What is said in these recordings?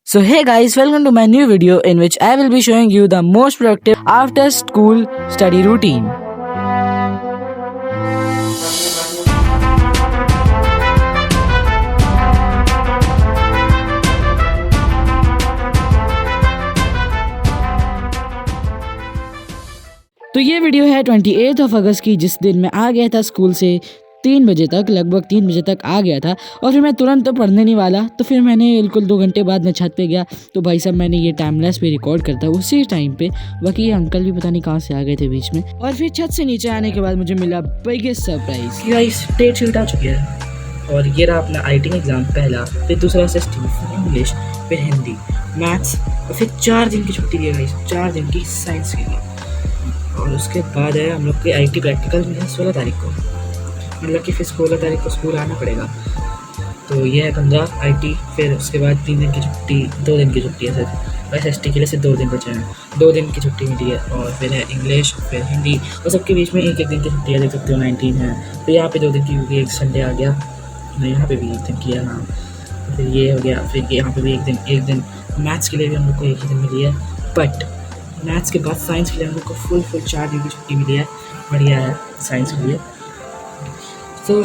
So hey guys, welcome to my new video in which I will be showing you the most productive after school study routine. तो ये video है 28 अगस्त की, जिस दिन मैं आ गया था स्कूल से 3 बजे तक, लगभग 3 बजे तक आ गया था। और फिर मैं तुरंत तो पढ़ने नहीं वाला, तो फिर मैंने बिल्कुल 2 घंटे बाद मैं छत पे गया। तो भाई साहब मैंने ये टाइमलेस पे रिकॉर्ड करता उसी टाइम पे। बाकी ये अंकल भी पता नहीं कहाँ से आ गए थे बीच में। और फिर छत से नीचे आने के बाद मुझे मिला बिगेस्ट सरप्राइज कि गाइस डेट शीट आ चुकी है। और ये रहा अपना आईटी एग्ज़ाम पहला, फिर दूसरा एसएसटी, फिर इंग्लिश, फिर हिंदी, मैथ्स, और फिर 4 दिन की छुट्टी दी गई, 4 दिन की साइंस के लिए। और उसके बाद है हम लोग की आईटी प्रैक्टिकल भी है 16 तारीख को, मतलब कि फिर 16 तारीख को स्कूल आना पड़ेगा। तो ये है 15 आईटी, फिर उसके बाद 3 दिन की छुट्टी, 2 दिन की छुट्टी है सिर्फ एसएसटी के लिए, सिर्फ 2 दिन बचे हैं, 2 दिन की छुट्टी मिली है। और फिर है इंग्लिश, फिर हिंदी, और सबके बीच में एक दिन की छुट्टी है, देख सकते हो 19 है। फिर यहाँ पे 2 दिन की, क्योंकि एक संडे आ गया, मैं यहाँ पे भी एक दिन किया। हाँ, फिर ये हो गया, फिर यहाँ पे भी एक दिन मैथ्स के लिए भी हम लोग को एक ही दिन मिली है। बट मैथ्स के बाद साइंस के लिए हम लोग को फुल 4 दिन की छुट्टी मिली है। बढ़िया है साइंस के लिए। तो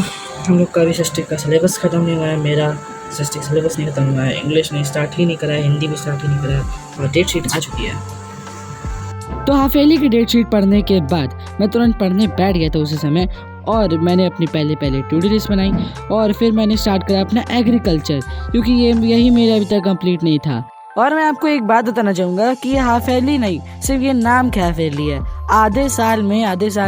हम लोग का भी एसएसटी का सिलेबस ख़त्म नहीं हुआ है, मेरा एसएसटी का सिलेबस नहीं ख़त्म हुआ है, इंग्लिश नहीं स्टार्ट ही नहीं करा है, हिंदी भी स्टार्ट ही नहीं करा है, और डेट शीट आ चुकी है। तो हाफ ईयरली की डेट शीट पढ़ने के बाद मैं तुरंत पढ़ने बैठ गया था उसी समय। और मैंने अपनी पहले टू डू लिस्ट बनाई, और फिर मैंने स्टार्ट करा अपना एग्रीकल्चर, क्योंकि यही मेरा अभी तक कंप्लीट नहीं था। और मैं आपको एक बात बताना चाहूँगा कि ये हाफ ईयरली नहीं, सिर्फ ये नाम के हाफ ईयरली है। आधे साल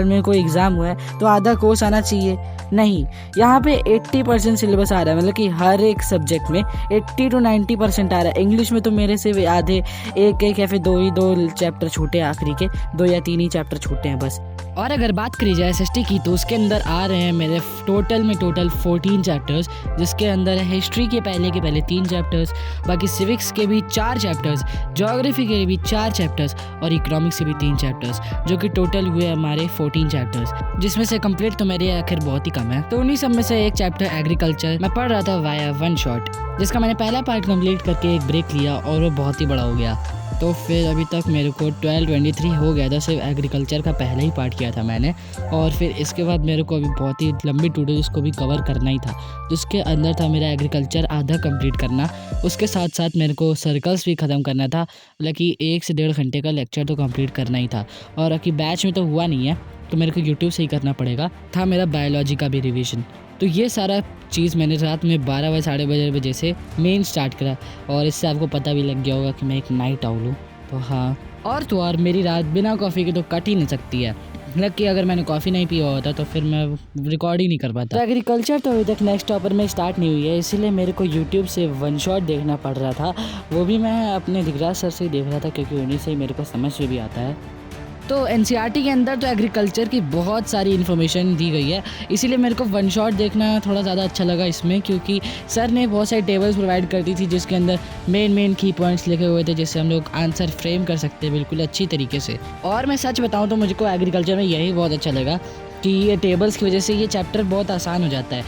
में कोई एग्ज़ाम हुआ है तो आधा कोर्स आना चाहिए, नहीं। यहाँ पे 80% सिलेबस आ रहा है, मतलब कि हर एक सब्जेक्ट में 80 to 90% आ रहा है। इंग्लिश में तो मेरे से आधे एक या फिर 2 चैप्टर छूटे, आखिरी के 2 या 3 ही चैप्टर छूटे हैं बस। और अगर बात करी जाए एसएसटी की, तो उसके अंदर आ रहे हैं मेरे टोटल 14 चैप्टर्स, जिसके अंदर है हिस्ट्री के पहले 3 चैप्टर्स, बाकी सिविक्स के भी 4 चैप्टर्स, ज्योग्राफी के भी 4 चैप्टर्स, और इकोनॉमिक्स के भी 3 चैप्टर्स, जो कि टोटल हुए हमारे 14 चैप्टर्स, जिसमें से कंप्लीट तो मेरे आखिर बहुत ही कम है। तो उन्हीं सब में से एक चैप्टर एग्रीकल्चर मैं पढ़ रहा था वाया वन शॉट, जिसका मैंने पहला पार्ट कंप्लीट करके एक ब्रेक लिया, और वो बहुत ही बड़ा हो गया। तो फिर अभी तक मेरे को 12:23 हो गया था, सिर्फ एग्रीकल्चर का पहला ही पार्ट किया था मैंने। और फिर इसके बाद मेरे को अभी बहुत ही लंबी टू डू इसको भी कवर करना ही था, जिसके अंदर था मेरा एग्रीकल्चर आधा कंप्लीट करना। उसके साथ साथ मेरे को सर्कल्स भी ख़त्म करना था, मतलब कि 1 से 1.5 घंटे का लेक्चर तो कंप्लीट करना ही था। और अभी बैच में तो हुआ नहीं है, तो मेरे को यूट्यूब से ही करना पड़ेगा। था मेरा बायोलॉजी का भी रिविज़न। तो ये सारा चीज़ मैंने रात में 12 बजे 12:30 बजे से मेन स्टार्ट करा, और इससे आपको पता भी लग गया होगा कि मैं एक नाइट आउल हूँ। तो हाँ, और मेरी रात बिना कॉफ़ी के तो कट ही नहीं सकती है, मतलब कि अगर मैंने कॉफ़ी नहीं पिया होता तो फिर मैं रिकॉर्ड ही नहीं कर पाता। तो एग्रीकल्चर तो अभी तक नेक्स्ट टॉपर में स्टार्ट नहीं हुई है, इसीलिए मेरे को यूट्यूब से वन शॉट देखना पड़ रहा था। वो भी मैं अपने दिगराज सर से ही देख रहा था, क्योंकि उन्हीं से ही मेरे को समझ भी आता है। तो एनसीईआरटी के अंदर तो एग्रीकल्चर की बहुत सारी इन्फॉर्मेशन दी गई है, इसीलिए मेरे को वन शॉट देखना थोड़ा ज़्यादा अच्छा लगा इसमें, क्योंकि सर ने बहुत सारी टेबल्स प्रोवाइड कर दी थी, जिसके अंदर मेन की पॉइंट्स लिखे हुए थे, जिससे हम लोग आंसर फ्रेम कर सकते हैं बिल्कुल अच्छी तरीके से। और मैं सच बताऊँ तो मुझको एग्रीकल्चर में यही बहुत अच्छा लगा कि ये टेबल्स की वजह से ये चैप्टर बहुत आसान हो जाता है।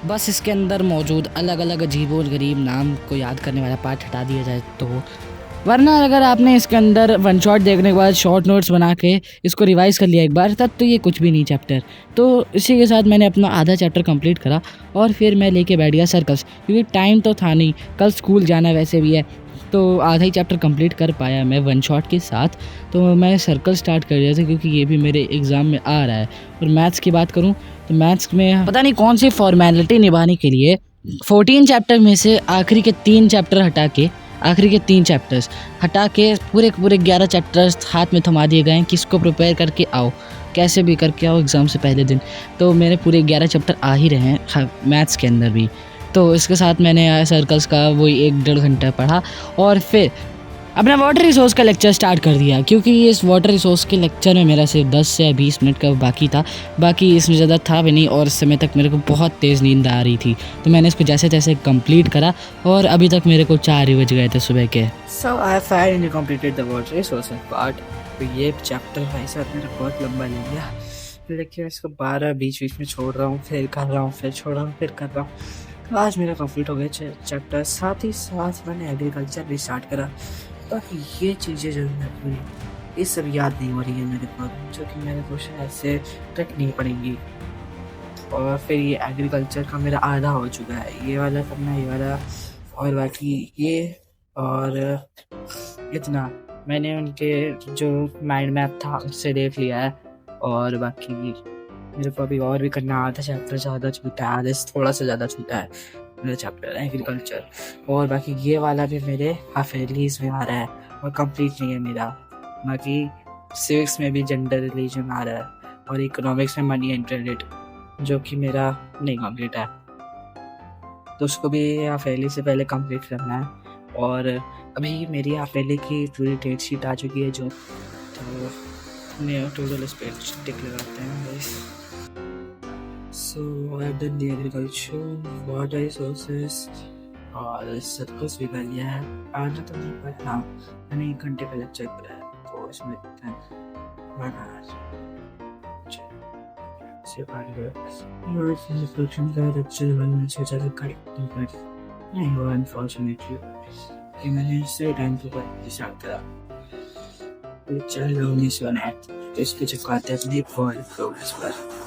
बस इसके अंदर मौजूद अलग अलग अजीबोगरीब नाम को याद करने वाला पार्ट हटा दिया जाए तो। वरना अगर आपने इसके अंदर वन शॉट देखने के बाद शॉर्ट नोट्स बना के इसको रिवाइज़ कर लिया एक बार, तब तो ये कुछ भी नहीं चैप्टर। तो इसी के साथ मैंने अपना आधा चैप्टर कंप्लीट करा, और फिर मैं लेके बैठ गया सर्कल्स, क्योंकि टाइम तो था नहीं, कल स्कूल जाना वैसे भी है। तो आधा ही चैप्टर कंप्लीट कर पाया मैं वन शॉट के साथ। तो मैं सर्कल स्टार्ट कर दिया था, क्योंकि ये भी मेरे एग्ज़ाम में आ रहा है। और मैथ्स की बात करूँ तो मैथ्स में पता नहीं कौन सी फॉर्मेलिटी निभाने के लिए 14 चैप्टर में से आखिरी के 3 चैप्टर्स हटा के पूरे 11 चैप्टर्स हाथ में थमा दिए गए हैं कि इसको प्रिपेयर करके आओ, कैसे भी करके आओ एग्ज़ाम से पहले दिन। तो मेरे पूरे 11 चैप्टर आ ही रहे हैं मैथ्स के अंदर भी। तो इसके साथ मैंने सर्कल्स का वही 1-1.5 घंटा पढ़ा, और फिर अपना वाटर रिसोर्स का लेक्चर स्टार्ट कर दिया, क्योंकि इस वाटर रिसोर्स के लेक्चर में मेरा सिर्फ 10 से 20 मिनट का बाकी था, बाकी इसमें ज़्यादा था भी नहीं, और इस समय तक मेरे को बहुत तेज़ नींद आ रही थी। तो मैंने इसको जैसे तैसे कंप्लीट करा, और अभी तक मेरे को 4 ही बज गए थे सुबह के। So I finally completed the water resource part. तो ये चैप्टर भाई साहब मेरा बहुत लंबा ले गया, लेकिन इसको 12 बीच में छोड़ रहा हूँ, फिर कर रहा हूँ, फिर छोड़ रहा हूँ, फिर कर रहा हूँ। आज मेरा कंप्लीट हो गया चैप्टर, साथ ही साथ मैंने एग्रीकल्चर भी स्टार्ट करा। बाकी ये चीज़ें जो है पूरी ये सब याद नहीं हो रही है मेरे को, जो कि मेरे को शायद से रखनी पड़ेंगी। और फिर ये एग्रीकल्चर का मेरा आधा हो चुका है, ये वाला करना, ये वाला, और बाकी ये और इतना मैंने उनके जो माइंड मैप था उससे देख लिया है। और बाकी मेरे को अभी और भी करना, आधा चैप्टर ज़्यादा छूटा है, आधे से थोड़ा सा ज़्यादा छूटा है मेरा चैप्टर एग्रीकल्चर। और बाकी ये वाला भी मेरे हाफ एयरलीज में आ रहा है और कंप्लीट नहीं है मेरा। बाकी सिविक्स में भी जेंडर रिलीजन आ रहा है और इकोनॉमिक्स में मनी एंड क्रेडिट, जो कि मेरा नहीं कंप्लीट है, तो उसको भी हाफ एयरली से पहले कंप्लीट करना है। और अभी मेरी हाफ एयरली की पूरी डेट शीट आ चुकी है, जो तो टोटल इस पे टिक लगाते हैं guys. So I've done the agriculture, water resources और सब कुछ भी कर लिया है। आना तो नहीं पर हाँ, मैंने 1 घंटे का लेक्चर करा है, तो इसमें लिखते हैं से आगे और फिजिकल का लेक्चर मैंने सोचा था करेक्ट नहीं हुआ अनफॉर्चुनेटली, कि मैंने सही टाइम पे स्टार्ट करा। लेक्चर लोग नहीं सुना, तो इसके चक्कर आते हैं डीप फॉर प्रोग्रेस पर।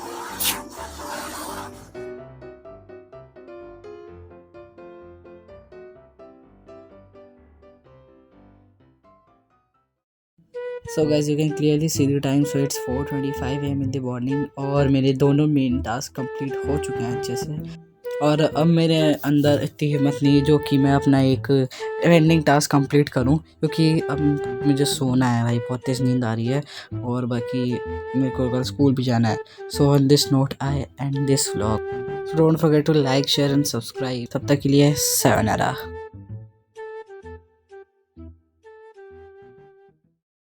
So guys, you can clearly see the time, so it's 4:25 AM in the morning और मेरे दोनों मेन टास्क कंप्लीट हो चुके हैं अच्छे से। और अब मेरे अंदर इतनी हिम्मत नहीं है जो कि मैं अपना एक पेंडिंग टास्क कंप्लीट करूं, क्योंकि अब मुझे सोना है भाई, बहुत तेज़ नींद आ रही है और बाकी मेरे को कल स्कूल भी जाना है। So on this note I end this vlog, don't forget to like, share and subscribe. तब तक के लिए sayonara।